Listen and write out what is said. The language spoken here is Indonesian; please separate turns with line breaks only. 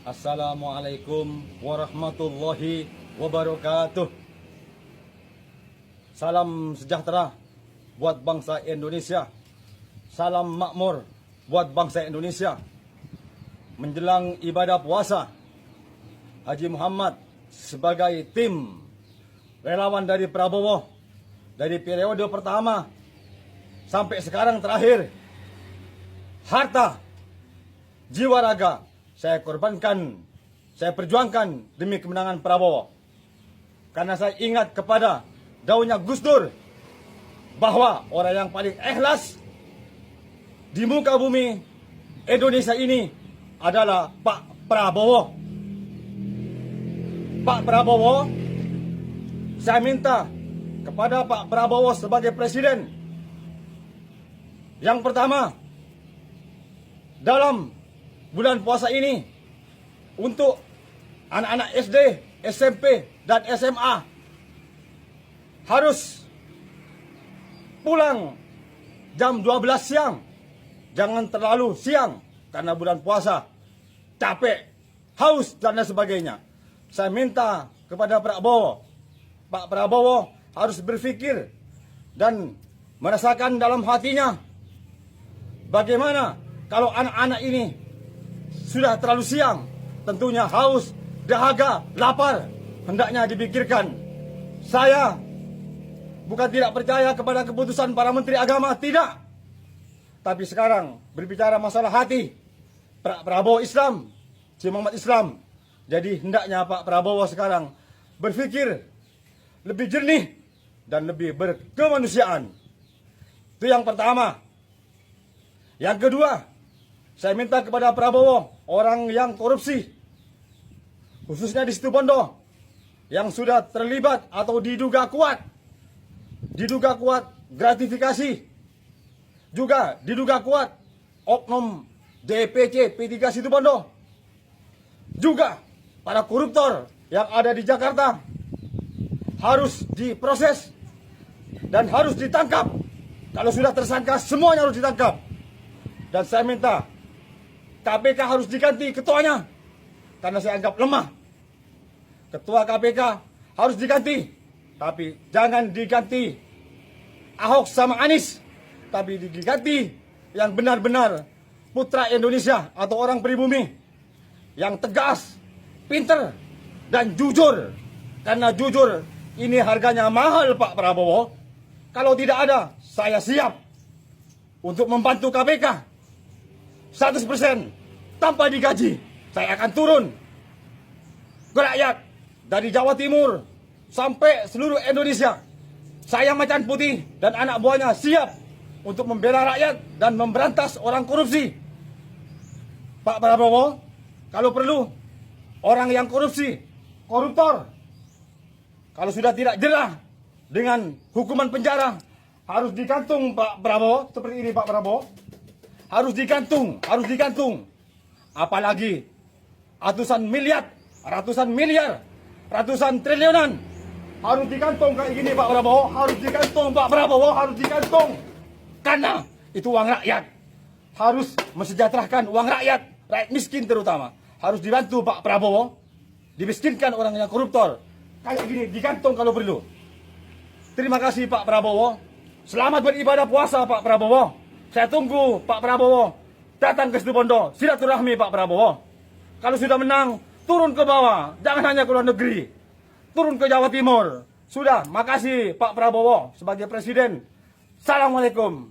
Assalamualaikum warahmatullahi wabarakatuh. Salam sejahtera buat bangsa Indonesia. Salam makmur buat bangsa Indonesia. Menjelang ibadah puasa, Haji Muhammad sebagai tim relawan dari Prabowo dari periode pertama sampai sekarang terakhir, harta, jiwa raga saya korbankan, saya perjuangkan demi kemenangan Prabowo. Karena saya ingat kepada daunnya Gus Dur, bahwa orang yang paling ikhlas di muka bumi Indonesia ini adalah Pak Prabowo. Pak Prabowo, saya minta kepada Pak Prabowo sebagai presiden, yang pertama, dalam bulan puasa ini, untuk anak-anak SD, SMP, dan SMA harus pulang jam 12 siang. Jangan terlalu siang, karena bulan puasa, capek, haus, dan lain sebagainya. Saya minta kepada Pak Prabowo harus berpikir dan merasakan dalam hatinya, bagaimana kalau anak-anak ini sudah terlalu siang, tentunya haus, dahaga, lapar, hendaknya dipikirkan. Saya bukan tidak percaya kepada keputusan para menteri agama, tidak. Tapi sekarang berbicara masalah hati, Pak Prabowo Islam, si Muhammad Islam. Jadi hendaknya Pak Prabowo sekarang berpikir lebih jernih dan lebih berkemanusiaan. Itu yang pertama. Yang kedua, saya minta kepada Prabowo, orang yang korupsi, khususnya di Situbondo, yang sudah terlibat atau diduga kuat gratifikasi, juga diduga kuat oknum DPC P3 Situbondo, juga para koruptor yang ada di Jakarta harus diproses dan harus ditangkap. Kalau sudah tersangka, semuanya harus ditangkap. Dan saya minta KPK harus diganti ketuanya, karena saya anggap lemah. Ketua KPK harus diganti, tapi jangan diganti Ahok sama Anies, tapi diganti yang benar-benar putra Indonesia atau orang pribumi, yang tegas, pinter, dan jujur. Karena jujur ini harganya mahal, Pak Prabowo. Kalau tidak ada, saya siap untuk membantu KPK 100% tanpa digaji. Saya akan turun ke rakyat dari Jawa Timur sampai seluruh Indonesia. Saya Macan Putih dan anak buahnya siap untuk membela rakyat dan memberantas orang korupsi. Pak Prabowo, kalau perlu orang yang koruptor, kalau sudah tidak jerah dengan hukuman penjara, harus digantung, Pak Prabowo. Seperti ini, Pak Prabowo. Harus digantung. Apalagi ratusan miliar, ratusan triliunan harus digantung kayak gini, Pak Prabowo. Harus digantung, Pak Prabowo, harus digantung. Karena itu uang rakyat. Harus mesejahterakan uang rakyat miskin terutama. Harus dibantu, Pak Prabowo. Dimiskinkan orang yang koruptor. Kayak gini, digantung kalau perlu. Terima kasih, Pak Prabowo. Selamat beribadah puasa, Pak Prabowo. Saya tunggu Pak Prabowo datang ke Situbondo, silaturahmi Pak Prabowo. Kalau sudah menang, turun ke bawah, jangan hanya ke luar negeri. Turun ke Jawa Timur. Sudah, makasih Pak Prabowo sebagai presiden. Assalamualaikum.